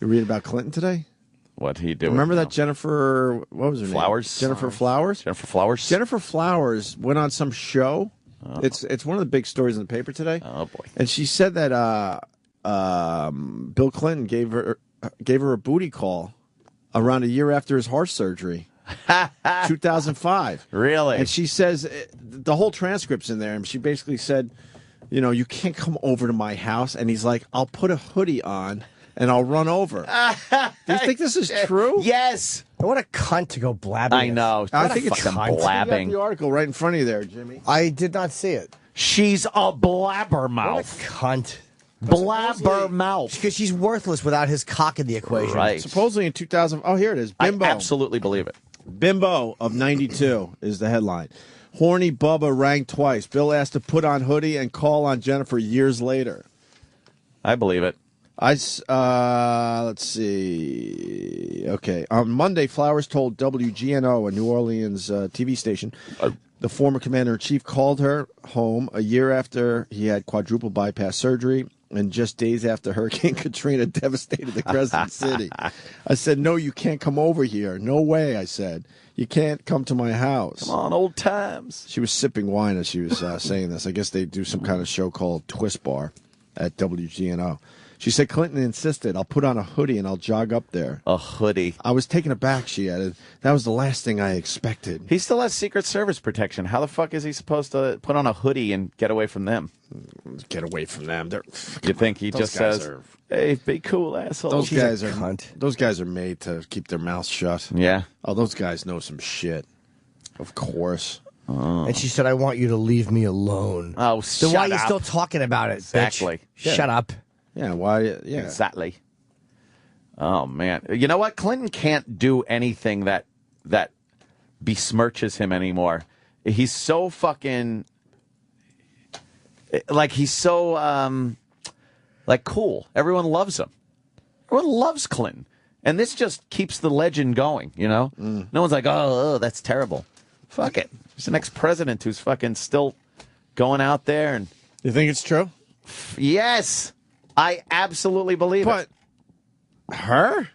You read about Clinton today? What he do? Remember that Jennifer? What was her Flowers? name? Jennifer Flowers. Jennifer Flowers. Jennifer Flowers went on some show. Oh. It's one of the big stories in the paper today. Oh boy! And she said that Bill Clinton gave her a booty call around a year after his heart surgery, 2005. Really? And she says the whole transcript's in there, and she basically said, you know, you can't come over to my house. And he's like, I'll put a hoodie on and I'll run over. Do you think this is true? Yes. What a cunt to go blabbing. I know. I think it's fucking blabbing. You got the article right in front of you there, Jimmy. I did not see it. She's a blabbermouth. What a cunt. Blabbermouth. Because she's worthless without his cock in the equation. Right. Supposedly in 2000. Oh, here it is. Bimbo. I absolutely believe it. Bimbo of 92 is the headline. Horny Bubba rang twice. Bill asked to put on hoodie and call on Jennifer years later. I believe it. Let's see. Okay. On Monday, Flowers told WGNO, a New Orleans TV station, the former commander-in-chief called her home a year after he had quadruple bypass surgery and just days after Hurricane Katrina devastated the Crescent City. I said, no, you can't come over here. No way, I said. You can't come to my house. Come on, old times. She was sipping wine as she was saying this. I guess they do some kind of show called Twist Bar at WGNO. She said Clinton insisted, I'll put on a hoodie and I'll jog up there. A hoodie. I was taken aback, she added. That was the last thing I expected. He still has Secret Service protection. How the fuck is he supposed to put on a hoodie and get away from them? Get away from them. You think he just says, hey, be cool, asshole. Those guys are made to keep their mouths shut. Yeah. Oh, those guys know some shit. Of course. And she said, I want you to leave me alone. Oh, so why are you still talking about it, Exactly. bitch? Shut up. Yeah, why? Yeah. Exactly. Oh, man. You know what? Clinton can't do anything that besmirches him anymore. He's so fucking... Like, he's so, cool. Everyone loves him. Everyone loves Clinton. And this just keeps the legend going, you know? No one's like, oh, that's terrible. Fuck it. He's an ex-president who's fucking still going out there and... You think it's true? Yes! I absolutely believe it. But her?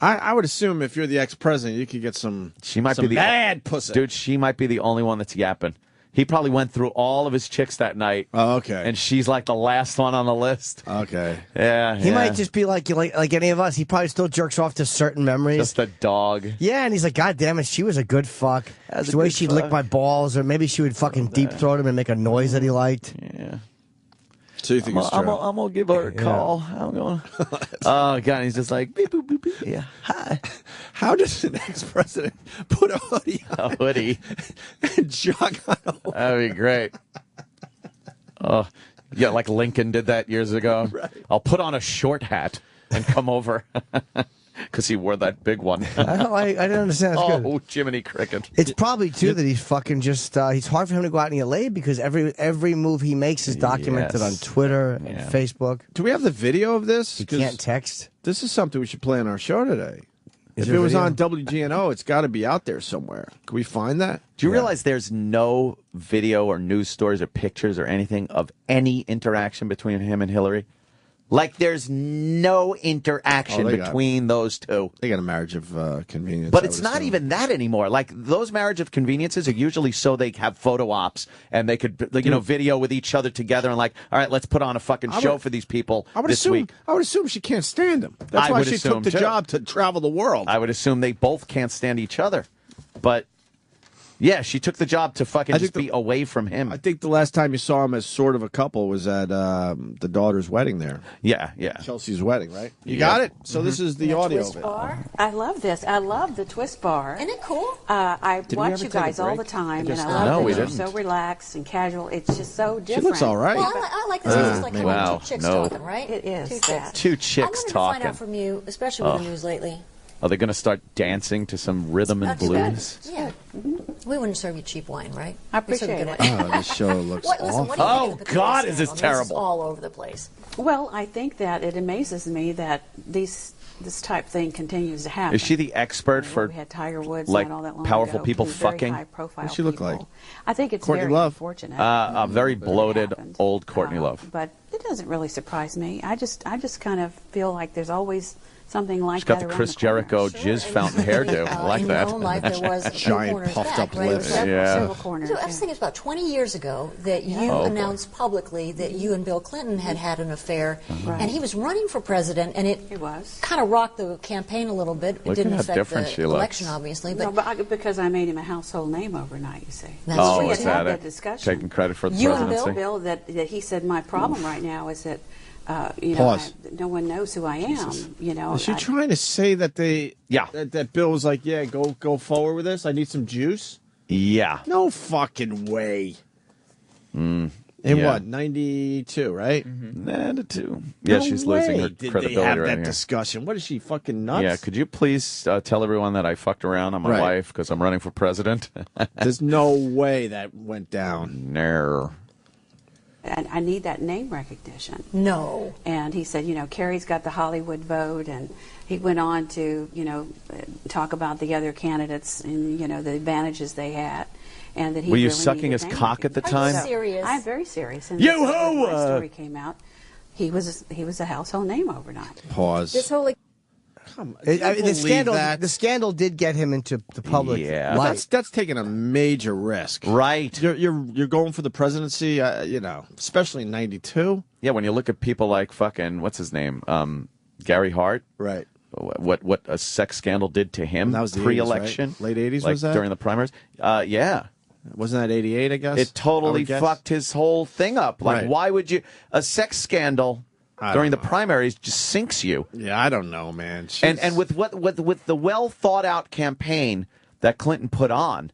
I would assume if you're the ex-president, you could get some bad pussy. Dude, she might be the only one that's yapping. He probably went through all of his chicks that night. Oh, okay. And she's like the last one on the list. Okay. Yeah. He might just be like any of us. He probably still jerks off to certain memories. Just a dog. Yeah, and he's like, God damn it, she was a good fuck. It's the way she'd lick my balls, or maybe she would fucking deep throat him and make a noise that he liked. Yeah. So you think it's true? I'm gonna give her a call. I'm going. Oh God! He's just like beep boop boop boop. Yeah. Hi. How does an ex-president put a hoodie on? A hoodie. And jog on over? That'd be great. Oh, yeah, like Lincoln did that years ago. Right. I'll put on a short hat and come over. Because he wore that big one. I didn't understand. That's good. Oh, Jiminy Cricket. It's probably, too, that he's fucking just... he's hard for him to go out and get laid because every move he makes is documented on Twitter and Facebook. Do we have the video of this? He can't text. This is something we should play on our show today. If it was on WGNO, it's got to be out there somewhere. Can we find that? Do you realize there's no video or news stories or pictures or anything of any interaction between him and Hillary? Like, there's no interaction between those two. They got a marriage of convenience. But it's not even that anymore. Like, those marriage of conveniences are usually so they have photo ops and they could, video with each other together and like, all right, let's put on a fucking show for these people this week. I would assume she can't stand him. That's why she took the job to travel the world. I would assume they both can't stand each other. But... yeah, she took the job to fucking just be away from him. I think the last time you saw him as sort of a couple was at the daughter's wedding there. Yeah, yeah. Chelsea's wedding, right? You got it? So this is the audio Twist bar. I love this. I love the Twist bar. Isn't it cool? I watch you guys all the time, and I love that you're so relaxed and casual. It's just so different. She looks all right. Well, I like this. It's like two chicks talking, right? It is. Two chicks I wanted to talking. find out from you, especially with the news lately. Are they going to start dancing to some rhythm and blues? Yeah. We wouldn't serve you cheap wine, right? I appreciate it. Oh, this show looks awful. What do you think of the God, is this terrible. This is all over the place. Well, I think that it amazes me that this type thing continues to happen. Is she the expert for we had Tiger Woods like not all that long powerful ago, people very fucking? high-profile What's she look people. like? I think it's Courtney very Love. unfortunate. A very bloated old Courtney Love. But it doesn't really surprise me. I just kind of feel like there's always something like She's got that the around Chris the corner. Jericho jizz fountain hairdo. I like in that. your own life, there was a few Giant corners puffed back, up right? lips. Several corners. So I was thinking it's about 20 years ago that you announced publicly that you and Bill Clinton had had an affair, and he was running for president, and it was kind of rocked the campaign a little bit. It Look didn't at how affect different the she looks. election, obviously, but because I made him a household name overnight, you see. That's Oh, true. is We had that that it? discussion. Taking credit for the You presidency? and Bill, that he said my problem right now is that Pause. no one knows who I am. You know, Is she trying to say that Yeah. that Bill was like, yeah, go forward with this? I need some juice. Yeah. No fucking way. In yeah. what, 92, right? Nah, the two. Yeah, No she's losing her way did credibility they have right that here. discussion? What is she, fucking nuts? Yeah, could you please tell everyone that I fucked around on my Right. wife because I'm running for president? There's no way that went down. No. and I need that name recognition. no. And he said, Kerry's got the Hollywood vote, and he went on to, talk about the other candidates and, the advantages they had. And that he Were you really sucking needed his name cock at the recognition. Are you time? serious? I'm very serious. And Yo-ho! so when my story came out, he was a household name overnight. Pause. This whole Come on. The scandal did get him into the public Yeah. light. That's taking a major risk. Right. You're going for the presidency, especially in 92. Yeah, when you look at people like fucking, what's his name? Gary Hart. Right. What a sex scandal did to him And that was the 80s, pre-election. right? Late 80s like was that? during the primaries. Yeah. Wasn't that 88, I guess? It I totally would guess? fucked his whole thing up. Like, Right. why would you... A sex scandal during the primaries just sinks you. Yeah, I don't know, man. And with the well-thought-out campaign that Clinton put on,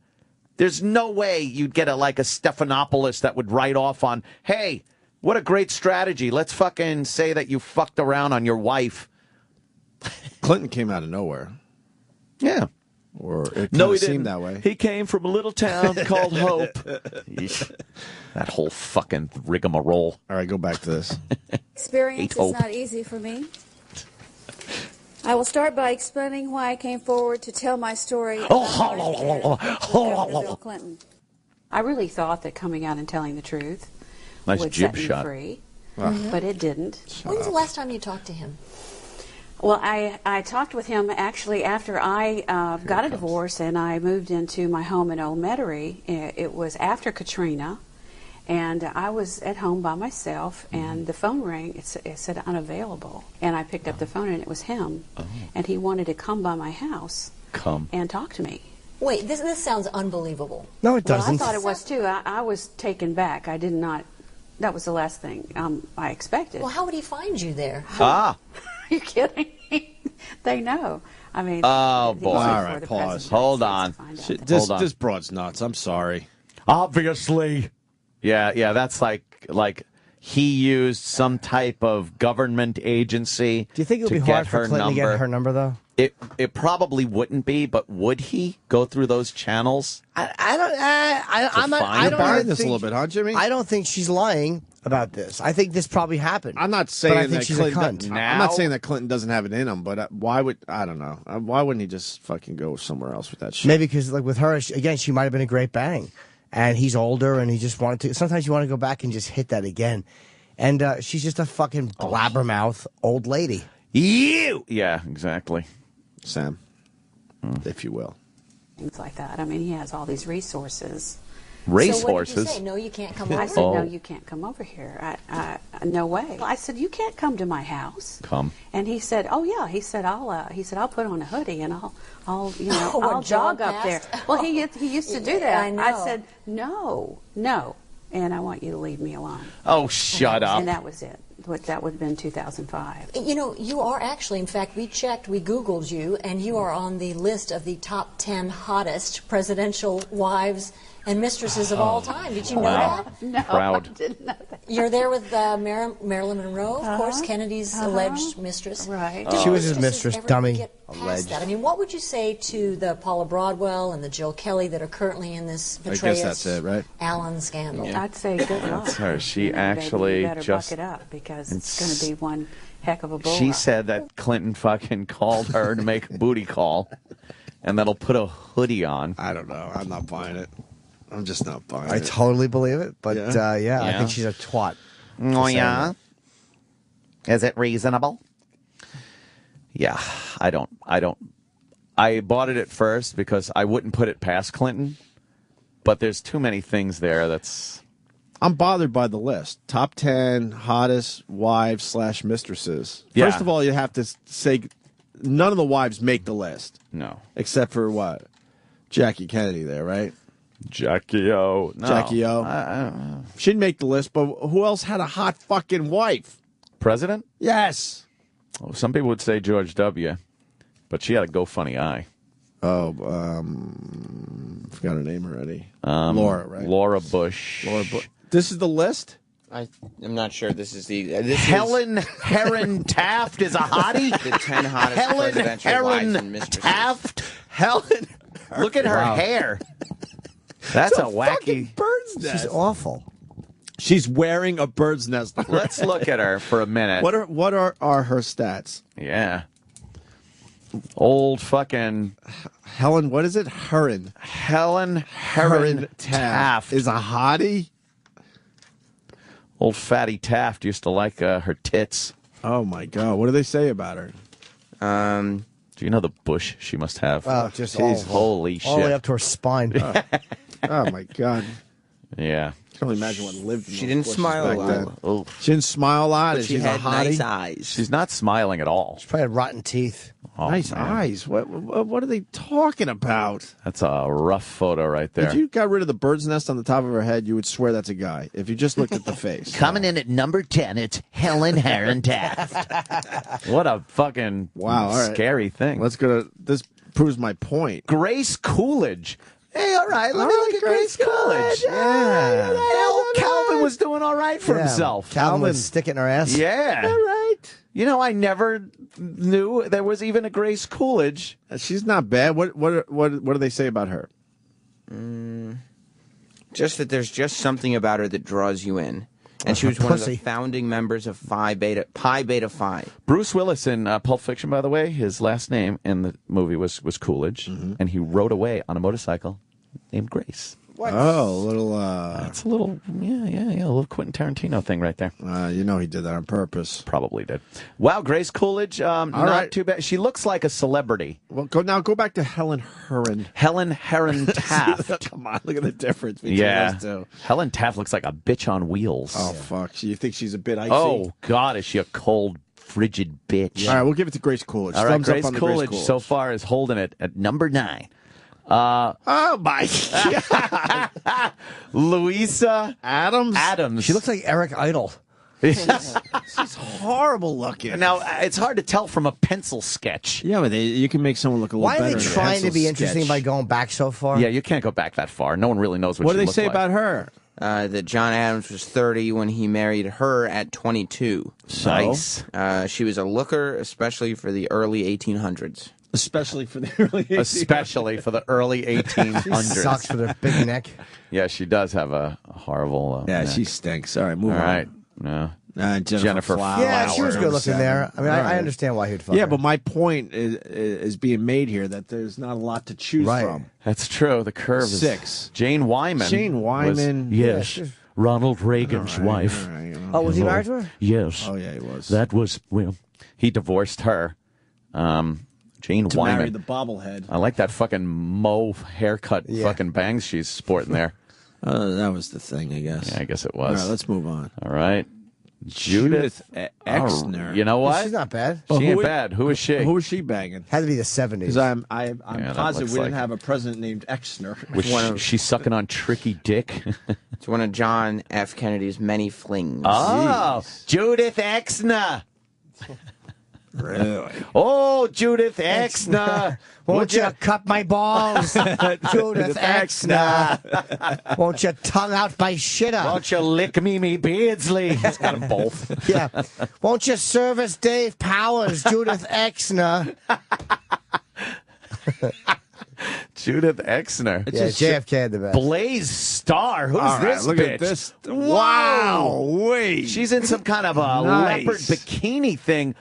there's no way you'd get a Stephanopoulos that would write off on, hey, what a great strategy. Let's fucking say that you fucked around on your wife. Clinton came out of nowhere. Yeah. Or it No, kinda he seemed didn't. that way. He came from a little town called Hope. Yeesh. That whole fucking rigmarole. All right, go back to this. Experience Hope. is not easy for me. I will start by explaining why I came forward to tell my story about my affair with Governor Bill Clinton. I really thought that coming out and telling the truth Nice would jib set me shot. free, but it didn't. When was the last time you talked to him? Well, I talked with him actually after I got a divorce and I moved into my home in Old Metairie. It was after Katrina, and I was at home by myself, and the phone rang. It said unavailable, and I picked up the phone, and it was him, and he wanted to come by my house and talk to me. Wait, this sounds unbelievable. No, it doesn't. Well, I thought it was too. I was taken back. I did not. That was the last thing I expected. Well, how would he find you there? Ah. Are you kidding? They know. I mean, Oh, boy. All right, pause. Hold on. This Hold on. this broad's nuts. I'm sorry. Obviously. Yeah, that's like he used some type of government agency. Do you think it would to be get hard for her Clinton to number. get her number, though? It probably wouldn't be, but would he go through those channels? I don't You're buying even this a think- little bit, huh, Jimmy? I don't think she's lying about this. I think this probably happened. I'm not But saying I think that she's a Clinton. cunt. I'm not saying that Clinton doesn't have it in him, but why would I don't know? Why wouldn't he just fucking go somewhere else with that shit? Maybe because, like, with her, again, she might have been a great bang. And he's older, and he just wanted to. Sometimes you want to go back and just hit that again. And she's just a fucking blabbermouth old lady. Yeah, exactly. Sam, if you will. things like that. I mean, he has all these resources. So what did you Racehorses. say? No, you can't come over. I said, no, you can't come over here. No way. I said, you can't come to my house. Come. And he said, oh yeah. He said, I'll put on a hoodie and I'll Or I'll jog up past. there. Well, he used to do that. I know. I said, no, and I want you to leave me alone. Oh, shut up. And that was it. That would have been 2005. You know, you are actually, in fact, we Googled you, and you are on the list of the top 10 hottest presidential wives and mistresses of all time. Did you know that? No, Proud. I didn't know that. You're there with Marilyn Monroe, of course, Kennedy's alleged mistress. Right. Did She was his mistresses mistress, ever dummy. get past Alleged. that? I mean, what would you say to the Paula Broadwell and the Jill Kelly that are currently in this I guess Betrayus that's it, right? Allen scandal? I'd say good luck. That's her. She You know, actually baby, you better just- buck it up because it's going to be one heck of a bull She ride. said that Clinton fucking called her to make a booty call, and that'll put a hoodie on. I don't know. I'm not buying it. I'm just not buying I it. totally believe it, but Yeah? I Yeah. think she's a twat. Oh, saying yeah? Is it reasonable? Yeah, I don't. I bought it at first because I wouldn't put it past Clinton, but there's too many things there that's... I'm bothered by the list. Top 10 hottest wives / mistresses. Yeah. First of all, you have to say none of the wives make the list. No. Except for what? Jackie Kennedy there, right? Jackie O. No. Jackie O. I don't know. She'd make the list, but who else had a hot fucking wife? President? Yes. Oh, some people would say George W., but she had a go funny eye. Oh, forgot her name already. Laura, right? Laura Bush. Laura Bush. This is the list? I'm not sure. This is the Helen Herron Taft is a hottie. The 10 hottest Helen presidential wives and Herron mistresses. Taft. Helen. Look at her hair. That's a wacky bird's nest. She's awful. She's wearing a bird's nest. Let's look at her for a minute. What are her stats? Yeah. Old fucking Helen, what is it? Herron. Helen Herron Taft is a hottie? Old fatty Taft used to like her tits. Oh, my God. What do they say about her? Do you know the bush she must have? Oh, just Jeez, awful. holy All the way shit. up to her spine. Oh, my God. Yeah. I can only imagine what lived in She those didn't bushes smile a back lot. then. Oh, She didn't smile a lot. But and she she's had a hottie. nice eyes. she's not smiling at all. Probably had rotten teeth. Oh, Nice man. eyes. What are they talking about? That's a rough photo right there. If you got rid of the bird's nest on the top of her head, you would swear that's a guy. If you just looked at the face. Coming in at number 10, it's Helen Herron Taft. What a fucking Wow, all right. scary thing. Let's go to this. Proves my point. Grace Coolidge. Hey, all right, let me All look right, at Grace Grace Coolidge. Coolidge. Yeah. Yeah. Hell, Calvin was doing all right for Yeah, himself. Calvin would stick it in her ass. Yeah. All right. You know, I never knew there was even a Grace Coolidge. She's not bad. What do they say about her? Just that there's just something about her that draws you in. And she was one of the Pussy. founding members of Pi Beta Phi. Bruce Willis in Pulp Fiction, by the way, his last name in the movie was Coolidge, and he rode away on a motorcycle named Grace. What? Oh, a little. That's a little, a little Quentin Tarantino thing right there. You know he did that on purpose. Probably did. Wow, Grace Coolidge, not right. too bad. She looks like a celebrity. Well, go back to Helen Herron. Helen Herron Taft. Come on, look at the difference between Yeah. those two. Helen Taft looks like a bitch on wheels. Oh fuck! You think she's a bit icy? Oh, God, is she a cold, frigid bitch. All right, we'll give it to Grace Coolidge. All right, Thumbs up Grace on the Coolidge, Grace Coolidge so far is holding it at number 9. Oh my God! Louisa Adams. She looks like Eric Idle. She's horrible looking. Now, it's hard to tell from a pencil sketch. Yeah, but you can make someone look a little Why better. are they in a trying to pencil be interesting sketch. by going back so far? Yeah, you can't go back that far. No one really knows what What she do they looked say like. about her? That John Adams was 30 when he married her at 22. Nice. She was a looker, especially for the early 1800s. Especially for the early 80s. Especially for the early 1800s. Sucks for their big neck. Yeah, she does have a horrible Yeah, neck. she stinks. All right, move All on. right. No. Jennifer Flowers. Yeah, she was good looking there. I mean, I All right. understand why he'd fuck Yeah, her. but my point is being made here that there's not a lot to choose Right. from. That's true. The curve is 6. Jane Wyman. Jane Wyman. Yes. Yeah, Ronald Reagan's wife. All right. Oh, was he married to her? Yes. Oh, yeah, he was. That was, well, he divorced her. Jane to Wyman. marry the bobblehead. I like that fucking mauve haircut fucking bangs she's sporting there. That was the thing, I guess. Yeah, I guess it All was. right, let's move on. All right. Judith Exner. Oh, you know what? She's not bad. She Who ain't is- bad. Who is she? Who was she banging? Had to be the 70s. Because I'm that positive looks we didn't like- have a president named Exner. Was she sucking on Tricky Dick? It's one of John F. Kennedy's many flings. Oh, Judith Exner. Really? Oh, Judith Exner. Won't you cut my balls, Judith Exner? Won't you tongue out my shitter? Won't you lick me Beardsley? He's got them both. Yeah. Won't you service Dave Powers, Judith Exner? Judith Exner. Yeah, JFK had the best. Blaze Star. Who's All right, this look bitch? at this. Whoa. Wow. Wait. She's in some kind of a Nice. leopard bikini thing,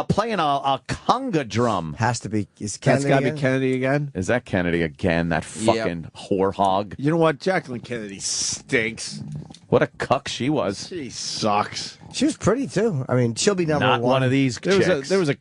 playing a conga drum. Has to be. Is That's Kennedy got to again? be Kennedy again. Is that Kennedy again? That fucking whore hog. You know what? Jacqueline Kennedy stinks. What a cuck she was. She sucks. She was pretty, too. I mean, she'll be number Not one. one of these There chicks. was a